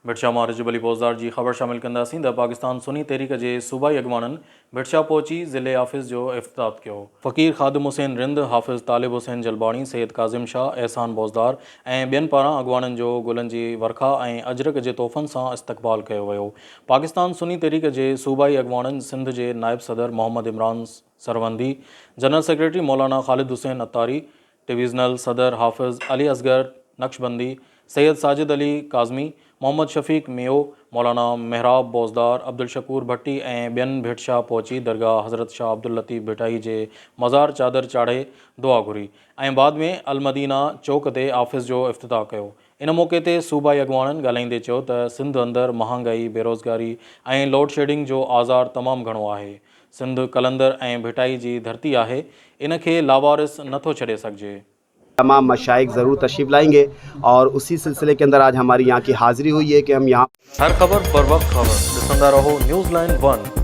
भिटशा मां रिजबली पोज़दार जी ख़बर शामिल कंदासीं त पाकिस्तान सुन्नी तहरीक जे सूबाई अॻवाननि भिटशा पहुची ज़िले आफ़िस जो इफ़्तिताह कयो। फ़कीर ख़ादिम हुसैन रिंद, हाफ़िज़ तालिब हुसैन जलबाणी, सैयद काज़िम शाह, एहसान पोज़दार ऐं ॿियनि पारां अॻवाननि जो गुलनि जी वर्खा ऐं अजरक जे तोहफ़नि सां इस्तक़बाल कयो वियो। पाकिस्तान सुन्नी तहरीक जे सूबाई अॻवाननि सिंध जे नायब सदर मोहम्मद इमरान सरवंदी, जनरल सेक्रेटरी मौलाना ख़ालिद हुसैन अत्तारी, डिवीज़नल सदर हाफ़िज़ अली असगर नक्शबंदी, सैयद साजिद अली काज़मी, मोहम्मद शफ़ीक मियो, मौलाना मेहराब पोज़दार, अब्दुल शकूर भट्टी ऐं ॿियनि भिटशा पहुची दरगाह हज़रत शाह अब्दुल लतीफ़ भिटाई जे मज़ार चादर चाढ़े दुआ घुरी ऐं बाद में अलमदीना चौक ते आफ़िस जो इफ़्तिताह कयो। इन मौक़े ते सूबाई अॻवाननि ॻाल्हाईंदे चयो त सिंध अंदरि महांगाई, बेरोज़गारी ऐं लोड शेडिंग जो आज़ार तमामु घणो आहे। सिंध कलंदर ऐं भिटाई जी धरती आहे, इन खे लावारिस नथो छॾे सघिजे। तमाम मशाइख ज़रूर तशरीफ़ लाएंगे और उसी सिलसिले के अंदर आज हमारी यहाँ की हाज़िरी हुई है कि हम यहाँ हर खबर पर वक्त खबर ॾिसंदा रहो न्यूज़ लाइन 1।